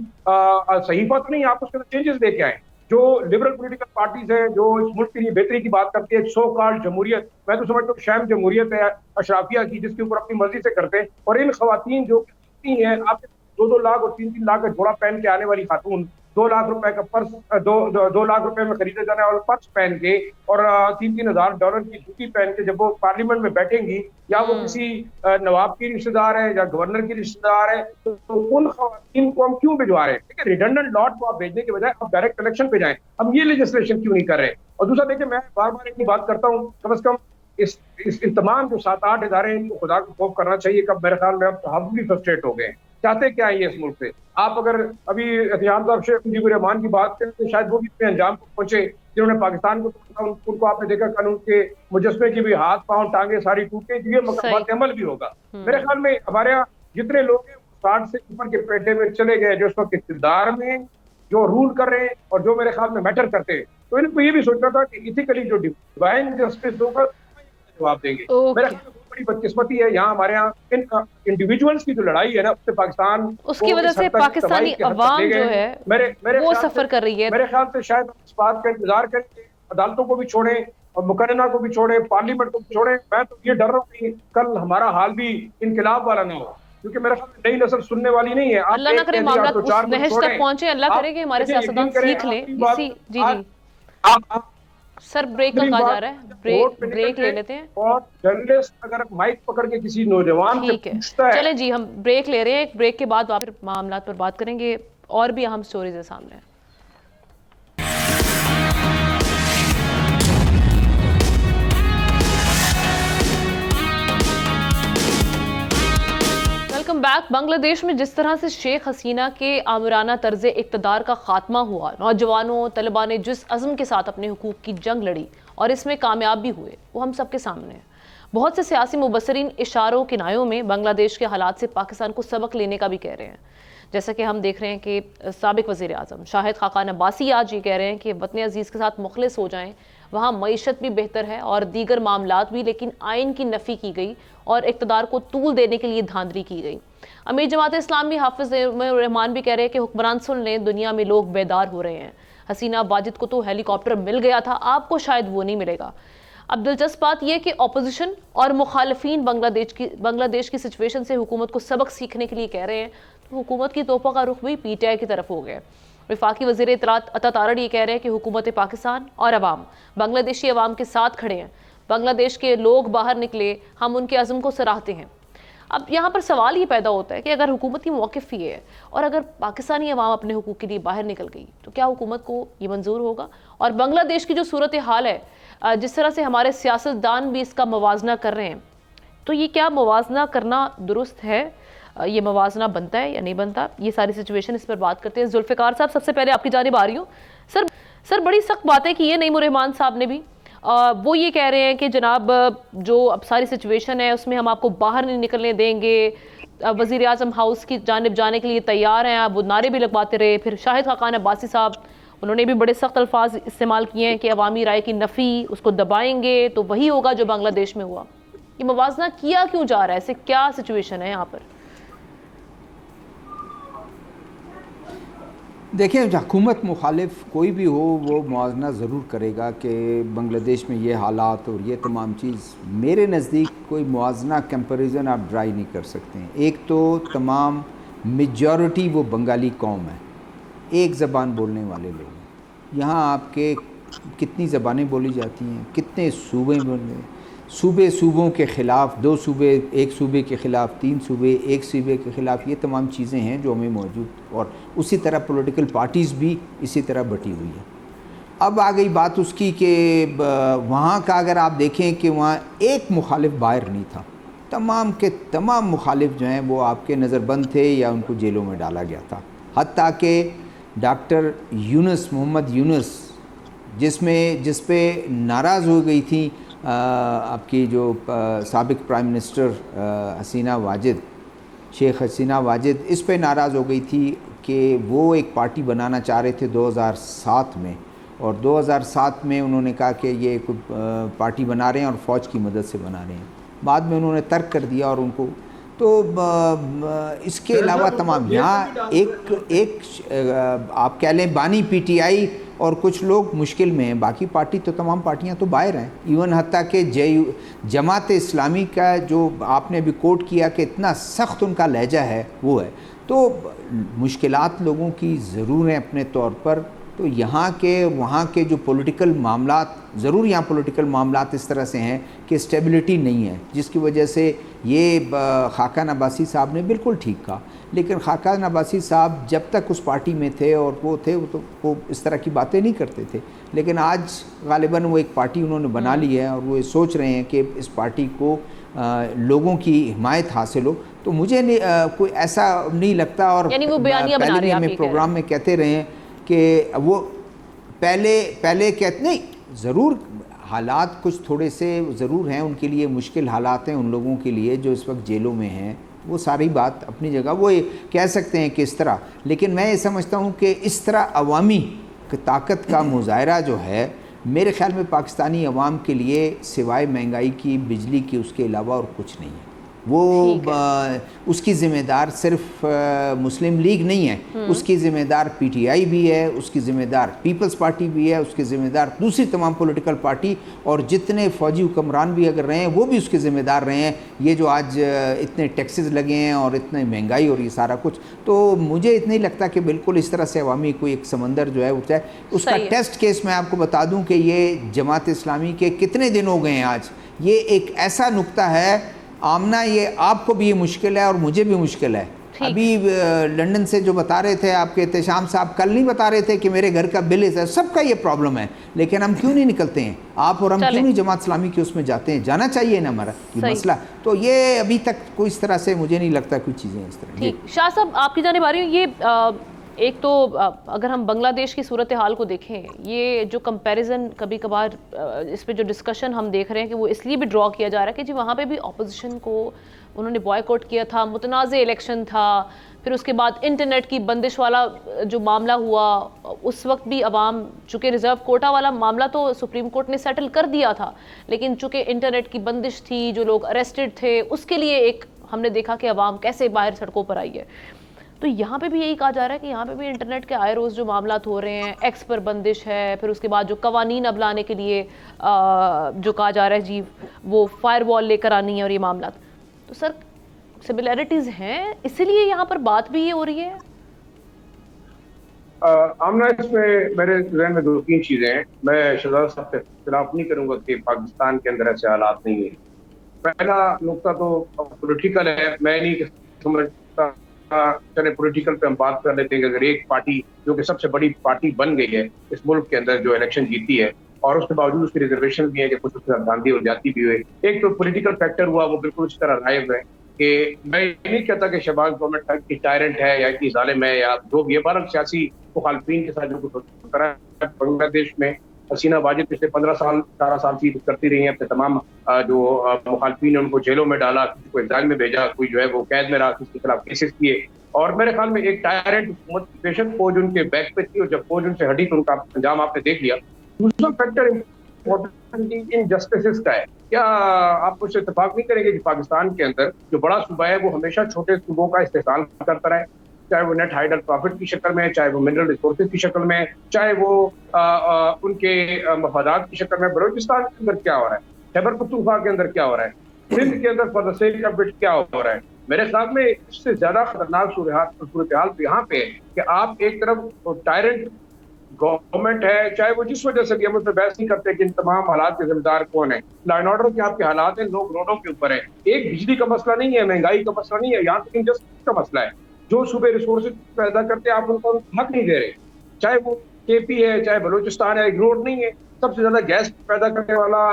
صحیفہ تو نہیں، آپ اس کے اندر چینجز لے کے آئیں۔ جو لبرل پولیٹیکل پارٹیز ہیں جو اس ملک کے لیے بہتری کی بات کرتی ہے، سو کالڈ جمہوریت، میں تو سمجھتا ہوں شام جمہوریت ہے اشرافیہ کی، جس کے اوپر اپنی مرضی سے کرتے ہیں، اور ان خواتین جو ہیں آپ 2 لاکھ اور 3 لاکھ کا جوڑا پہن کے آنے والی خاتون، 2 لاکھ روپے کا پرس 2 لاکھ روپے میں خریدے جانے والا پرس پہن کے اور $3,000 کی جوتی پہن کے جب وہ پارلیمنٹ میں بیٹھیں گی، یا وہ کسی نواب کی رشتہ دار ہے یا گورنر کی رشتہ دار ہے، تو ان خواتین کو ہم کیوں بھجوا رہے ہیں؟ ٹھیک ہے، ریڈنڈنٹ لاٹ کو آپ بھیجنے کے بجائے آپ ڈائریکٹ الیکشن پہ جائیں، ہم یہ لیجسلیشن کیوں نہیں کر رہے؟ اور دوسرا دیکھیں، میں بار بار ایک بات کرتا ہوں، کم از کم اس تمام جو 7-8 ادارے ہیں ان کو خدا کو خوف کرنا چاہیے۔ کب میرے خیال میں اب ہم بھی فرسٹریٹ ہو گئے ہیں، چاہتے کیا ہے یہ اس ملک سے؟ آپ اگر ابھی احتیام صاحب شیخ مجیب الرحمان کی بات کریں تو شاید وہ بھی اپنے انجام کو پہنچے جنہوں نے پاکستان کو، ان کو آپ نے دیکھا قانون کے مجسمے کی بھی ہاتھ پاؤں ٹانگیں ساری ٹوٹے، یہ مقدمات عمل بھی ہوگا۔ میرے خیال میں ہمارے یہاں جتنے لوگ ہیں 60 سے اوپر کے پیٹے میں چلے گئے جو اس وقت اقتدار میں جو رول کر رہے ہیں اور جو میرے خیال میں میٹر کرتے ہیں، تو ان کو یہ بھی سوچنا تھا کہ ایتھیکلی جو ڈیوائن جسٹس ہوگا جواب دیں گے۔ میرے خیال میں بڑی بدقسمتی ہے یہاں ہمارے یہاں انڈیویجولز کی جو لڑائی ہے نا، اس سے پاکستان، اس کی وجہ سے پاکستانی عوام جو ہے وہ سفر کر رہی ہے۔ میرے خیال سے شاید اس بات کا انتظار کریں کہ عدالتوں کو بھی چھوڑیں اور مقننہ کو بھی چھوڑیں، پارلیمنٹ کو بھی چھوڑیں۔ میں تو یہ ڈر رہا ہوں کہ کل ہمارا حال بھی انقلاب والا نہ ہو، کیونکہ میرے خیال میں نئی نسل سننے والی نہیں ہے۔ اللہ نہ کرے معاملات اس نہج تک پہنچے، اللہ کرے کہ ہمارے سیاستدان سیکھ لیں۔ جی سر بریک کا کہا جا رہا ہے، بریک لے لیتے ہیں۔ اور جرنلسٹ اگر مائک پکڑ کے کسی نوجوان سے پوچھتا ہے، چلیں جی ہم بریک لے رہے ہیں، ایک بریک کے بعد پھر معاملات پر بات کریں گے، اور بھی اہم سٹوریز ہیں سامنے۔ Welcome back. بنگلہ دیش میں جس طرح سے شیخ حسینہ کے آمرانہ طرز اقتدار کا خاتمہ ہوا، نوجوانوں طلباء نے جس عزم کے ساتھ اپنے حقوق کی جنگ لڑی اور اس میں کامیاب بھی ہوئے، وہ ہم سب کے سامنے ہے۔ بہت سے سیاسی مبصرین اشاروں کنایوں میں بنگلہ دیش کے حالات سے پاکستان کو سبق لینے کا بھی کہہ رہے ہیں، جیسا کہ ہم دیکھ رہے ہیں کہ سابق وزیر اعظم شاہد خاقان عباسی آج یہ کہہ رہے ہیں کہ وطن عزیز کے ساتھ مخلص ہو جائیں، وہاں معیشت بھی بہتر ہے اور دیگر معاملات بھی، لیکن آئین کی نفی کی گئی اور اقتدار کو طول دینے کے لیے دھاندلی کی گئی۔ امیر جماعت اسلامی حافظ الرحمان بھی کہہ رہے ہیں کہ حکمران سن لیں، دنیا میں لوگ بیدار ہو رہے ہیں۔ حسینہ واجد کو تو ہیلی کاپٹر مل گیا تھا، آپ کو شاید وہ نہیں ملے گا۔ اب دلچسپ بات یہ کہ اپوزیشن اور مخالفین بنگلہ دیش کی سچویشن سے حکومت کو سبق سیکھنے کے لیے کہہ رہے ہیں، تو حکومت کی توپوں کا رخ بھی پی ٹی آئی کی طرف ہو گیا۔ وفاقی وزیر اطلاعات عطا تارڑ یہ کہہ رہے ہیں کہ حکومت پاکستان اور عوام بنگلہ دیشی عوام کے ساتھ کھڑے ہیں، بنگلہ دیش کے لوگ باہر نکلے، ہم ان کے عزم کو سراہتے ہیں۔ اب یہاں پر سوال یہ پیدا ہوتا ہے کہ اگر حکومتی موقف یہ ہے اور اگر پاکستانی عوام اپنے حقوق کے لیے باہر نکل گئی تو کیا حکومت کو یہ منظور ہوگا؟ اور بنگلہ دیش کی جو صورتحال ہے، جس طرح سے ہمارے سیاستدان بھی اس کا موازنہ کر رہے ہیں، تو یہ کیا موازنہ کرنا درست ہے؟ یہ موازنہ بنتا ہے یا نہیں بنتا؟ یہ ساری سچویشن اس پر بات کرتے ہیں. ذوالفقار صاحب سب سے پہلے آپ کی جانب آ رہی ہوں. سر بڑی سخت باتیں کی ہے نعیم الرحمان صاحب نے بھی. وہ یہ کہہ رہے ہیں کہ جناب جو اب ساری سچویشن ہے اس میں ہم آپ کو باہر نہیں نکلنے دیں گے. وزیر اعظم ہاؤس کی جانب جانے کے لیے تیار ہیں. اب وہ نعرے بھی لگواتے رہے. پھر شاہد خاقان عباسی صاحب انہوں نے بھی بڑے سخت الفاظ استعمال کیے ہیں کہ عوامی رائے کی نفی اس کو دبائیں گے تو وہی ہوگا جو بنگلہ دیش میں ہوا. یہ موازنہ کیا کیوں جا رہا ہے؟ ایسے کیا سچویشن ہے یہاں پر؟ دیکھیں حکومت مخالف کوئی بھی ہو وہ موازنہ ضرور کرے گا کہ بنگلہ دیش میں یہ حالات اور یہ تمام چیز. میرے نزدیک کوئی موازنہ کمپیریزن آپ ڈرائی نہیں کر سکتے ہیں. ایک تو تمام میجورٹی وہ بنگالی قوم ہے, ایک زبان بولنے والے لوگ ہیں. یہاں آپ کے کتنی زبانیں بولی جاتی ہیں, کتنے صوبے بولے ہیں, صوبوں کے خلاف 2 صوبے, ایک صوبے کے خلاف 3 صوبے, ایک صوبے کے خلاف, یہ تمام چیزیں ہیں جو ہمیں موجود. اور اسی طرح پولیٹیکل پارٹیز بھی اسی طرح بٹی ہوئی ہیں. اب آ گئی بات اس کی کہ وہاں کا اگر آپ دیکھیں کہ وہاں ایک مخالف باہر نہیں تھا, تمام کے تمام مخالف جو ہیں وہ آپ کے نظر بند تھے یا ان کو جیلوں میں ڈالا گیا تھا. حتیٰ کہ ڈاکٹر یونس, محمد یونس, جس پہ ناراض ہو گئی تھی آپ کی جو سابق پرائم منسٹر حسینہ واجد, شیخ حسینہ واجد, اس پہ ناراض ہو گئی تھی کہ وہ ایک پارٹی بنانا چاہ رہے تھے 2007 میں, اور 2007 میں انہوں نے کہا کہ یہ ایک پارٹی بنا رہے ہیں اور فوج کی مدد سے بنا رہے ہیں. بعد میں انہوں نے ترک کر دیا اور ان کو. تو اس کے علاوہ تمام یہاں ایک آپ کہہ لیں بانی پی ٹی آئی اور کچھ لوگ مشکل میں ہیں, باقی پارٹی تو تمام پارٹیاں تو باہر ہیں. ایون حتیٰ کہ جماعت اسلامی کا جو آپ نے بھی کوٹ کیا کہ اتنا سخت ان کا لہجہ ہے وہ ہے. تو مشکلات لوگوں کی ضرور ہیں اپنے طور پر. تو یہاں کے وہاں کے جو پولیٹیکل معاملات, ضرور یہاں پولیٹیکل معاملات اس طرح سے ہیں کہ اسٹیبلٹی نہیں ہے, جس کی وجہ سے یہ خاقان عباسی صاحب نے بالکل ٹھیک کہا. لیکن خاقان عباسی صاحب جب تک اس پارٹی میں تھے اور وہ تھے وہ اس طرح کی باتیں نہیں کرتے تھے. لیکن آج غالباً وہ ایک پارٹی انہوں نے بنا لی ہے اور وہ سوچ رہے ہیں کہ اس پارٹی کو لوگوں کی حمایت حاصل ہو. تو مجھے کوئی ایسا نہیں لگتا. اور یعنی وہ بیانیہ بنا رہے ہیں, ہمیں پروگرام میں کہتے رہے ہیں کہ وہ پہلے کہتے نہیں, ضرور حالات کچھ تھوڑے سے ضرور ہیں ان کے لیے, مشکل حالات ہیں ان لوگوں کے لیے جو اس وقت جیلوں میں ہیں. وہ ساری بات اپنی جگہ, وہ کہہ سکتے ہیں کہ اس طرح. لیکن میں یہ سمجھتا ہوں کہ اس طرح عوامی طاقت کا مظاہرہ جو ہے, میرے خیال میں پاکستانی عوام کے لیے سوائے مہنگائی کی, بجلی کی, اس کے علاوہ اور کچھ نہیں ہے. وہ اس کی ذمہ دار صرف مسلم لیگ نہیں ہے, اس کی ذمہ دار پی ٹی آئی بھی ہے, اس کی ذمہ دار پیپلز پارٹی بھی ہے, اس کی ذمہ دار دوسری تمام پولیٹیکل پارٹی, اور جتنے فوجی حکمران بھی اگر رہے ہیں وہ بھی اس کے ذمہ دار رہے ہیں. یہ جو آج اتنے ٹیکسز لگے ہیں اور اتنے مہنگائی اور یہ سارا کچھ, تو مجھے اتنا ہی لگتا کہ بالکل اس طرح سے عوامی کوئی ایک سمندر جو ہے وہ چاہے. اس کا ٹیسٹ کیس میں آپ کو بتا دوں کہ یہ جماعت اسلامی کے کتنے دن ہو گئے ہیں آج. یہ ایک ایسا نقطہ ہے آمنہ, یہ آپ کو بھی یہ مشکل ہے اور مجھے بھی مشکل ہے. ابھی لنڈن سے جو بتا رہے تھے آپ کے احتشام صاحب, کل نہیں بتا رہے تھے کہ میرے گھر کا بل ہے, سب کا یہ پرابلم ہے. لیکن ہم کیوں نہیں نکلتے ہیں, آپ اور ہم کیوں نہیں جماعت اسلامی کی اس میں جاتے ہیں؟ جانا چاہیے نا ہمارا یہ مسئلہ. تو یہ ابھی تک کوئی اس طرح سے مجھے نہیں لگتا کوئی چیزیں اس طرح. شاہ صاحب آپ کی جانب آ رہی ہوں. یہ ایک تو اگر ہم بنگلہ دیش کی صورتحال کو دیکھیں, یہ جو کمپیریزن کبھی کبھار اس پہ جو ڈسکشن ہم دیکھ رہے ہیں کہ وہ اس لیے بھی ڈرا کیا جا رہا ہے کہ جی وہاں پہ بھی اپوزیشن کو انہوں نے بوائے کیا تھا, متنازع الیکشن تھا, پھر اس کے بعد انٹرنیٹ کی بندش والا جو معاملہ ہوا, اس وقت بھی عوام, چونکہ ریزرو کوٹا والا معاملہ تو سپریم کورٹ نے سیٹل کر دیا تھا, لیکن چونکہ انٹرنیٹ کی بندش تھی, جو لوگ اریسٹڈ تھے, اس کے لیے ایک ہم نے دیکھا کہ عوام کیسے باہر سڑکوں پر آئی ہے. تو یہاں پہ بھی یہی کہا جا رہا ہے کہ یہاں پہ بھی انٹرنیٹ کے آئے روز جو معاملات ہو رہے ہیں, ایکس پر بندش ہے, پھر اس کے بعد جو قوانین اب لانے کے لیے جو کہا جا رہا ہے جی وہ فائر وال لے کر آنی ہے اور یہ معاملات. تو سر سملیرٹیز ہیں, اسی لیے یہاں پر بات بھی یہ ہو رہی ہے. آمنہ اس میں میرے ذہن میں 2-3 چیزیں ہیں. میں شہزاد صاحب سے اختلاف نہیں کروں گا کہ پاکستان کے اندر ایسے حالات نہیں ہیں. پہلا نقطہ تو پولیٹیکل ہے. میں نہیں سمجھتا, چلے پولیٹیکل پہ ہم بات کر لیتے ہیں کہ اگر ایک پارٹی جو کہ سب سے بڑی پارٹی بن گئی ہے اس ملک کے اندر, جو الیکشن جیتی ہے, اور اس کے باوجود اس کی ریزرویشن بھی ہے کہ کچھ اس کے ساتھ گاندھی اور جاتی بھی ہوئے. ایک تو پولیٹیکل فیکٹر ہوا وہ بالکل اس طرح غائب ہے کہ میں یہ نہیں کہتا کہ شہباز گورنمنٹ کی ٹائرنٹ ہے یا اتنی ظالم ہے یا جو بھی ہے. بہرحال سیاسی مخالفین کے ساتھ جو کچھ ہوتا ہے بنگلہ دیش میں حسینہ واجد پچھلے 18 سال سے کرتی رہی ہیں. اپنے تمام جو مخالفین ہیں ان کو جیلوں میں ڈالا, کسی کو ایگزائل میں بھیجا, کوئی جو ہے وہ قید میں رہا, کسی کے خلاف کیسز کیے. اور میرے خیال میں ایک ٹائرنٹ حکومت کی پیشن فوج ان کے بیک پہ تھی, اور جب فوج ان سے ہٹی تو ان کا انجام آپ نے دیکھ لیا. دوسرا فیکٹر انجسٹسز کا ہے. کیا آپ کچھ اتفاق نہیں کریں گے کہ پاکستان کے اندر جو بڑا صوبہ ہے وہ ہمیشہ چھوٹے صوبوں کا استحصال کرتا رہے, چاہے وہ نیٹ ہائیڈل پروفٹ کی شکل میں, چاہے وہ منرل ریسورسز کی شکل میں, چاہے وہ ان کے مفادات کی شکل میں. بلوچستان کے اندر کیا ہو رہا ہے, خیبر پختونخوا کے اندر کیا ہو رہا ہے, سندھ کے اندر for the sake of it کیا ہو رہا ہے. میرے خیال میں اس سے زیادہ خطرناک صورتحال یہاں پہ ہے کہ آپ ایک طرف ٹائرنٹ گورنمنٹ ہے, چاہے وہ جس وجہ سے بھی ہم اس میں بحث نہیں کرتے کہ ان تمام حالات کے ذمہ دار کون ہیں. لا اینڈ آرڈر کے آپ کے حالات ہیں, لوگ روڈوں کے اوپر ہیں. ایک بجلی کا مسئلہ نہیں ہے, مہنگائی کا مسئلہ نہیں ہے, یہاں تک انجسٹس کا مسئلہ ہے. جو صوبے ریسورسز پیدا کرتے ہیں آپ ان کو حق نہیں دے رہے, چاہے وہ کے پی ہے چاہے بلوچستان ہے. ایک روڈ نہیں ہے, سب سے زیادہ گیس پیدا کرنے والا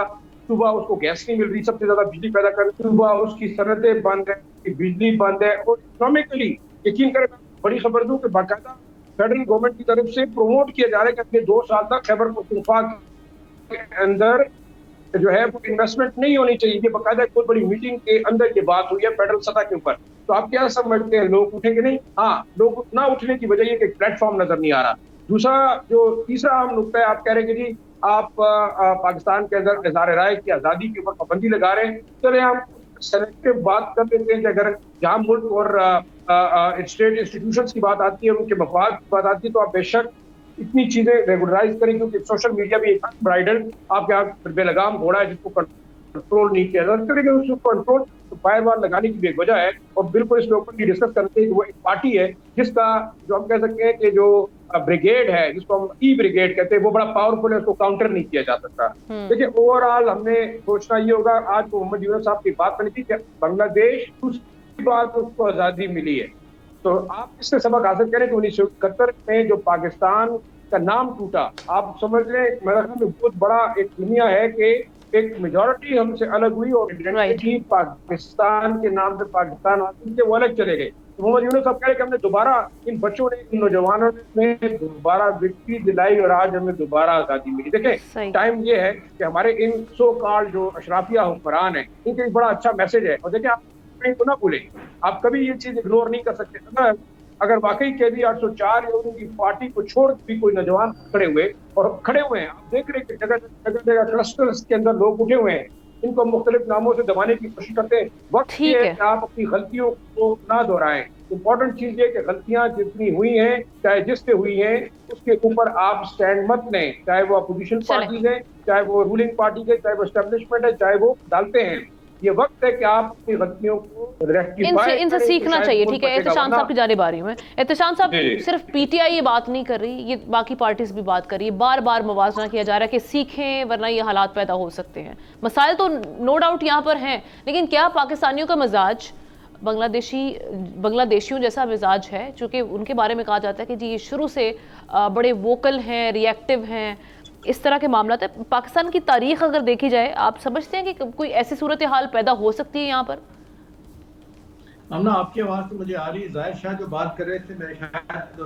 صوبہ اس کو گیس نہیں مل رہی, سب سے زیادہ بجلی پیدا کرنے صوبہ اس کی صنعتیں بند ہے, بجلی بند ہے. اور اکنامکلی یقین کریں بڑی خبر دوں کہ باقاعدہ فیڈرل گورنمنٹ کی طرف سے پروموٹ کیا جا رہا ہے کہ اگلے 2 سال تک خیبر پختونخوا کے اندر جو ہے وہ انویسٹمنٹ نہیں ہونی چاہیے. یہ باقاعدہ کوئی بڑی میٹنگ کے اندر یہ بات ہوئی ہے فیڈرل سطح کے اوپر. تو آپ کیا سمجھتے ہیں لوگ اٹھیں گے نہیں؟ ہاں, لوگ نہ اٹھنے کی وجہ یہ کہ پلیٹ فارم نظر نہیں آ رہا. تیسرا اہم نقطہ ہے, آپ کہہ رہے ہیں کہ جی آپ پاکستان کے اندر اظہار رائے کی آزادی کے اوپر پابندی لگا رہے ہیں. چلے ہم سلیکٹو بات کر لیتے ہیں کہ اگر جہاں ملک اور اسٹیٹ انسٹیٹیوشنس کی بات آتی ہے, ان کے مفاد کی بات آتی ہے, تو آپ بے شک اتنی چیزیں ریگولرائز کریں, کیونکہ سوشل میڈیا بھی ایک برائڈل آپ کے یہاں بے لگام گھوڑا ہے جس کو کنٹرول نہیں کیا جا سکتا. اس کو کنٹرول فائر وار لگانے کی بھی ایک وجہ ہے. اور بالکل اس کے اوپر بھی ڈسکس کرتے ہیں کہ وہ ایک پارٹی ہے جس کا جو ہم کہہ سکتے ہیں کہ جو بریگیڈ ہے, جس کو ہم ای بریگیڈ کہتے ہیں, وہ بڑا پاورفل ہے, اس کو کاؤنٹر نہیں کیا جا سکتا. دیکھیے اوور آل ہم نے سوچنا یہ ہوگا, آج محمد یونس صاحب کی بات کرنی تھی کہ بنگلہ دیش دوسری بات اس کو آزادی ملی ہے, تو آپ اس سے سبق حاصل کریں کہ 1971 میں جو پاکستان کا نام ٹوٹا, آپ سمجھ لیں میرا خیال میں بہت بڑا ایک دنیا ہے کہ ایک میجورٹی ہم سے الگ ہوئی اور آئیڈینٹی پاکستان کے نام سے پاکستان وہ الگ چلے گئے. محمد یونس صاحب کہہ رہے کہ ہم نے دوبارہ ان بچوں نے, ان نوجوانوں نے دوبارہ وکٹری دلائی اور آج ہمیں دوبارہ آزادی ملی. دیکھیں ٹائم یہ ہے کہ ہمارے ان سو کال جو اشرافیہ حکمران ہیں ان کا ایک بڑا اچھا میسج ہے. اور دیکھیں آپ کو نہ بھولیں, آپ کبھی یہ چیز اگنور نہیں کر سکتے. اگر واقعی قیدی 804 یا ان کی پارٹی کو چھوڑ بھی کوئی نوجوان کھڑے ہوئے ہیں, آپ دیکھ رہے کہ جگہ کلسٹرز کے اندر لوگ اٹھے ہوئے ہیں, ان کو مختلف ناموں سے دبانے کی کوشش کرتے ہیں. وقت یہ ہے کہ آپ اپنی غلطیوں کو نہ دہرائیں. امپورٹنٹ چیز یہ کہ غلطیاں جتنی ہوئی ہیں, چاہے جس سے ہوئی ہیں, اس کے اوپر آپ سٹینڈ مت لیں, چاہے وہ اپوزیشن پارٹیز ہیں, چاہے وہ رولنگ پارٹی ہے, چاہے وہ اسٹیبلشمنٹ ہے, چاہے وہ ڈالتے ہیں. یہ وقت ہے کہ آپ اپنی غلطیوں کو ان سے سیکھنا چاہیے. ٹھیک ہے, احتشام صاحب کی جانب آ رہی ہوں میں. احتشام صاحب, صرف پی ٹی آئی یہ بات نہیں کر رہی, یہ باقی پارٹیز بھی بات کر رہی ہے. بار بار موازنہ کیا جا رہا ہے کہ سیکھیں ورنہ یہ حالات پیدا ہو سکتے ہیں. مسائل تو نو ڈاؤٹ یہاں پر ہیں, لیکن کیا پاکستانیوں کا مزاج بنگلہ دیشیوں جیسا مزاج ہے؟ چونکہ ان کے بارے میں کہا جاتا ہے کہ جی یہ شروع سے بڑے ووکل ہیں, ری ایکٹیو ہیں, اس طرح کے معاملات ہیں. پاکستان کی تاریخ اگر دیکھی جائے, آپ سمجھتے ہیں کہ کوئی ایسی صورتحال پیدا ہو سکتی ہے یہاں پر؟ امنا آپ کی آواز تو مجھے آ رہی ہے. ظاہر شاہ جو بات کر رہے تھے, میرے شاید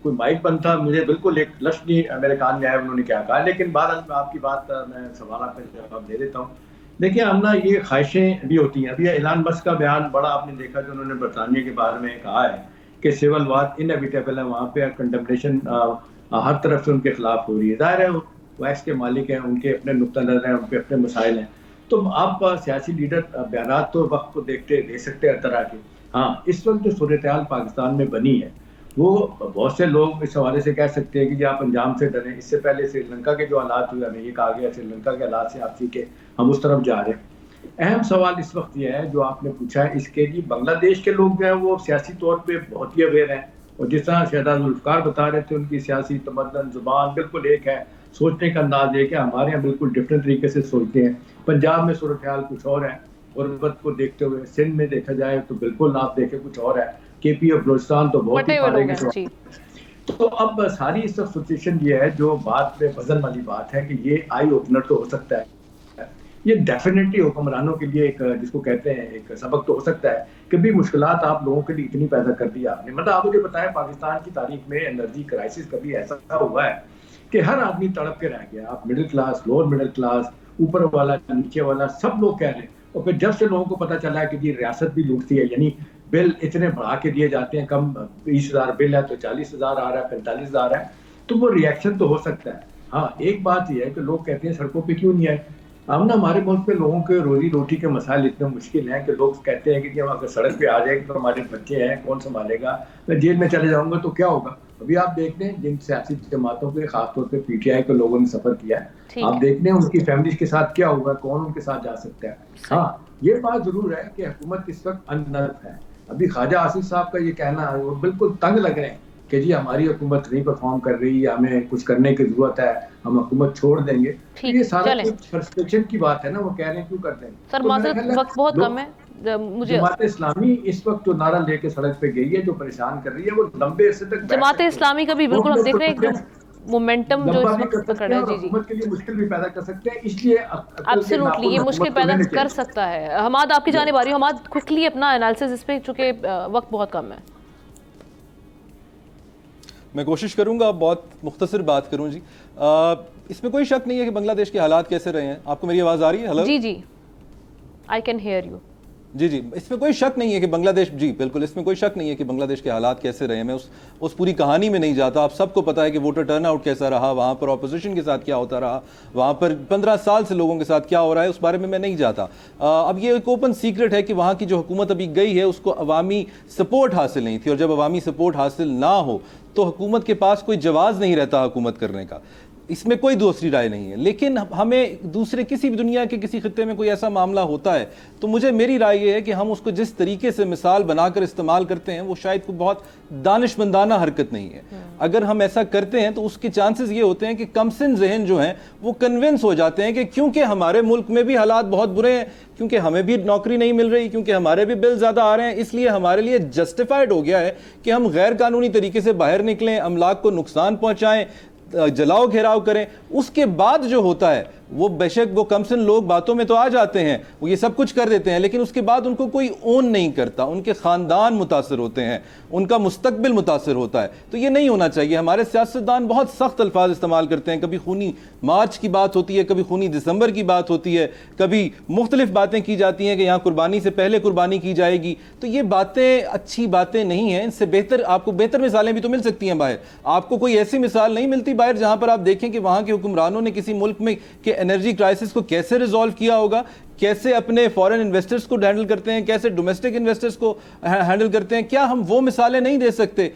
کوئی مائک بند تھا, مجھے بالکل ایک لفظ نہیں میرے کان میں آیا انہوں نے کیا کہا, لیکن بعد میں آپ کی بات میں سوالات پہ جواب دے دیتا ہوں. دیکھیں امنا, یہ خواہشیں بھی ہوتی ہیں. ابھی ایلان مسک کا بیان بڑا آپ نے دیکھا جو انہوں نے برطانیہ کے بارے میں کہا ہے کہ سول وار انیویٹیبل ہے, وہاں پہ کنڈمنیشن ہر طرف سے ان کے خلاف ہو رہی ہے. ظاہر ہے وائس کے مالک ہیں, ان کے اپنے نقطہ نظر ہیں, ان کے اپنے مسائل ہیں. تو آپ سیاسی لیڈر بیانات تو وقت کو دیکھتے دے سکتے ہر طرح کے. ہاں, اس وقت جو صورتحال پاکستان میں بنی ہے وہ بہت سے لوگ اس حوالے سے کہہ سکتے ہیں کہ جی آپ انجام سے ڈریں. اس سے پہلے سری لنکا کے جو حالات ہوئے, ہمیں یہ کہا گیا سری لنکا کے حالات سے آپ سیکھیں, ہم اس طرف جا رہے ہیں. اہم سوال اس وقت یہ ہے جو آپ نے پوچھا ہے اس کے, جی بنگلہ دیش کے لوگ جو ہیں وہ سیاسی طور پہ بہت ہی اویئر ہیں, اور جس طرح شہزاد ذوالفقار بتا رہے تھے ان کی سیاسی تمدن زبان بالکل ایک ہے, سوچنے کا انداز ایک ہے. ہمارے یہاں بالکل ڈفرینٹ طریقے سے سوچتے ہیں. پنجاب میں صورتحال کچھ اور ہے, غربت کو دیکھتے ہوئے. سندھ میں دیکھا جائے تو بالکل آپ دیکھیں کچھ اور ہے. کے پی اور بلوچستان تو بہت ہی تو اب ساری اس وقت سچویشن یہ ہے، جو بات پہ وزن والی بات ہے کہ یہ آئی اوپنر تو ہو سکتا ہے، یہ ڈیفینیٹلی حکمرانوں کے لیے ایک جس کو کہتے ہیں ایک سبق تو ہو سکتا ہے کہ بھی مشکلات آپ لوگوں کے لیے اتنی پیدا کر دی آپ نے. مطلب آپ مجھے بتائیں پاکستان کی تاریخ میں انرجی کرائسس کبھی ایسا ہوا ہے کہ ہر آدمی تڑپ کے رہ گیا. آپ middle class, lower middle class, اوپر والا نیچے والا، سب لوگ کہہ رہے ہیں. اور پھر جب سے لوگوں کو پتہ چلا ہے کہ جی ریاست بھی لوٹتی ہے، یعنی بل اتنے بڑھا کے دیے جاتے ہیں، کم 20,000 بل ہے تو 40,000 آ رہا ہے، 45,000 ہے، تو وہ ریئیکشن تو ہو سکتا ہے. ہاں ایک بات یہ ہے کہ لوگ کہتے ہیں سڑکوں پہ کیوں نہیں آئے. ہم نا ہمارے ملک پہ لوگوں کے روزی روٹی کے مسائل اتنے مشکل ہیں کہ لوگ کہتے ہیں کہ ہم اگر سڑک پہ آ جائے تو ہمارے بچے ہیں کون سنبھالے گا، میں جیل میں چلے جاؤں گا تو کیا ہوگا. ابھی آپ دیکھ لیں جن سیاسی جماعتوں پہ خاص طور پہ پی ٹی آئی کے لوگوں نے سفر کیا ہے، آپ دیکھ لیں ان کی فیملیز کے ساتھ کیا ہوگا، کون ان کے ساتھ جا سکتا ہے. ہاں یہ بات ضرور ہے کہ حکومت اس وقت اننرف ہے. ابھی خواجہ آصف صاحب کا یہ کہنا ہے وہ بالکل تنگ لگ رہے ہیں کہ جی ہماری حکومت نہیں پرفارم کر رہی، ہمیں کچھ کرنے کی ضرورت ہے، ہم حکومت چھوڑ دیں گے. یہ سارا کچھ فرسٹریشن کی بات ہے نا، وہ کہہ رہے ہیں کیوں کرتے ہیں. سر معذرت وقت بہت کم ہے. جماعت اسلامی اس وقت جو نعرہ لے کے سڑک پہ گئی ہے، جو پریشان کر رہی ہے، وہ لمبے عرصے تک جماعت اسلامی کا بھی بالکل ہم دیکھ رہے ہیں جو مومنٹم جو اس وقت پکڑ ہے. جی حکومت کے لیے مشکل بھی پیدا کر سکتے ہیں، اس لیے ایبسولوٹلی یہ مشکل پیدا کر سکتا ہے. حماد آپ کی جانب آ رہی ہوں. حماد کوئکلی اپنا انالیسز اس پہ، چونکہ وقت بہت کم ہے. میں کوشش کروں گا بہت مختصر بات کروں. جی اس میں کوئی شک نہیں ہے کہ بنگلہ دیش کے حالات کیسے رہے ہیں. آپ کو میری آواز آ رہی ہے؟ ہلو جی جی آئی کین ہیئر یو. جی اس میں کوئی شک نہیں ہے کہ بنگلہ دیش، جی بالکل اس میں کوئی شک نہیں ہے کہ بنگلہ دیش کے حالات کیسے رہے ہیں. میں اس پوری کہانی میں نہیں جاتا. آپ سب کو پتہ ہے کہ ووٹر ٹرن آؤٹ کیسا رہا، وہاں پر اپوزیشن کے ساتھ کیا ہوتا رہا، وہاں پر 15 سال سے لوگوں کے ساتھ کیا ہو رہا ہے، اس بارے میں نہیں جاتا. اب یہ ایک اوپن سیکرٹ ہے کہ وہاں کی جو حکومت ابھی گئی ہے اس کو عوامی سپورٹ حاصل نہیں تھی، اور جب عوامی سپورٹ حاصل نہ ہو تو حکومت کے پاس کوئی جواز نہیں رہتا حکومت کرنے کا. اس میں کوئی دوسری رائے نہیں ہے. لیکن ہمیں دوسرے کسی بھی دنیا کے کسی خطے میں کوئی ایسا معاملہ ہوتا ہے تو میری رائے یہ ہے کہ ہم اس کو جس طریقے سے مثال بنا کر استعمال کرتے ہیں وہ شاید کوئی بہت دانشمندانہ حرکت نہیں ہے. اگر ہم ایسا کرتے ہیں تو اس کے چانسز یہ ہوتے ہیں کہ کم سن ذہن جو ہیں وہ کنونس ہو جاتے ہیں کہ کیونکہ ہمارے ملک میں بھی حالات بہت برے ہیں، کیونکہ ہمیں بھی نوکری نہیں مل رہی، کیونکہ ہمارے بھی بل زیادہ آ رہے ہیں، اس لیے ہمارے لیے جسٹیفائڈ ہو گیا ہے کہ ہم غیر قانونی طریقے سے باہر نکلیں، املاک کو نقصان پہنچائیں، جلاؤ گھیراؤ کریں. اس کے بعد جو ہوتا ہے وہ بے شک وہ کم سن لوگ باتوں میں تو آ جاتے ہیں، وہ یہ سب کچھ کر دیتے ہیں، لیکن اس کے بعد ان کو کوئی اون نہیں کرتا. ان کے خاندان متاثر ہوتے ہیں، ان کا مستقبل متاثر ہوتا ہے. تو یہ نہیں ہونا چاہیے. ہمارے سیاستدان بہت سخت الفاظ استعمال کرتے ہیں. کبھی خونی مارچ کی بات ہوتی ہے، کبھی خونی دسمبر کی بات ہوتی ہے، کبھی مختلف باتیں کی جاتی ہیں کہ یہاں قربانی سے پہلے قربانی کی جائے گی. تو یہ باتیں اچھی باتیں نہیں ہیں. ان سے بہتر آپ کو بہتر مثالیں بھی تو مل سکتی ہیں باہر. آپ کو کوئی ایسی مثال نہیں ملتی باہر جہاں پر آپ دیکھیں کہ وہاں کے حکمرانوں نے کسی ملک میں کہ انرجی کرائسس کو کیسے ریزالو کیا ہوگا، کیسے اپنے فورن انویسٹرز کو ہینڈل کرتے ہیں، کیسے ڈومیسٹک انویسٹرز کو ہینڈل کرتے ہیں. کیا ہم وہ مثالیں نہیں دے سکتے؟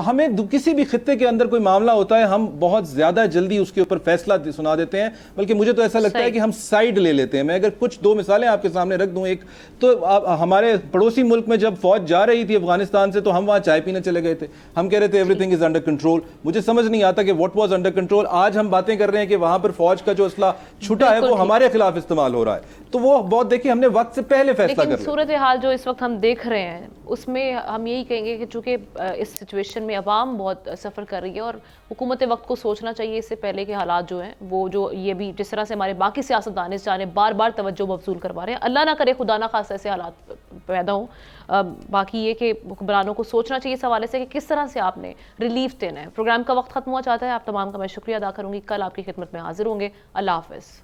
ہمیں کسی بھی خطے کے اندر کوئی معاملہ ہوتا ہے ہم بہت زیادہ جلدی اس کے اوپر فیصلہ سنا دیتے ہیں، بلکہ مجھے تو ایسا لگتا ہے کہ ہم سائیڈ لے لیتے ہیں. میں اگر کچھ دو مثالیں آپ کے سامنے رکھ دوں. ایک تو ہمارے پڑوسی ملک میں جب فوج جا رہی تھی افغانستان سے تو ہم وہاں چائے پینے چلے گئے تھے، ہم کہہ رہے تھے every thing is under control. مجھے سمجھ نہیں آتا کہ واٹ واز انڈر کنٹرول. آج ہم باتیں کر رہے ہیں کہ وہاں پر فوج کا جو اسلحہ چھٹا ہے وہ ہمارے خلاف استعمال ہو رہا ہے. تو وہ بہت دیکھیے ہم نے وقت سے پہلے فیصلہ کر لیا. صورتحال جو اس وقت ہم دیکھ رہے ہیں اس میں ہم یہی کہیں گے کہ چونکہ اس سچویشن میں عوام بہت سفر کر رہی ہے اور حکومت وقت کو سوچنا چاہیے اس سے پہلے کے حالات جو ہیں وہ جو یہ بھی جس طرح سے ہمارے باقی سیاستدان اس جانب بار بار توجہ مبذول کروا رہے ہیں. اللہ نہ کرے خدا نہ خواستہ ایسے حالات پیدا ہوں. باقی یہ کہ حکمرانوں کو سوچنا چاہیے اس حوالے سے کہ کس طرح سے آپ نے ریلیف دینا ہے. پروگرام کا وقت ختم ہوا چاہتا ہے. آپ تمام کا میں شکریہ ادا کروں گی. کل آپ کی خدمت میں حاضر ہوں گے. اللہ حافظ.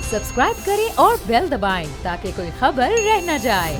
سبسکرائب کریں اور بیل دبائیں تاکہ کوئی خبر رہ نہ جائے.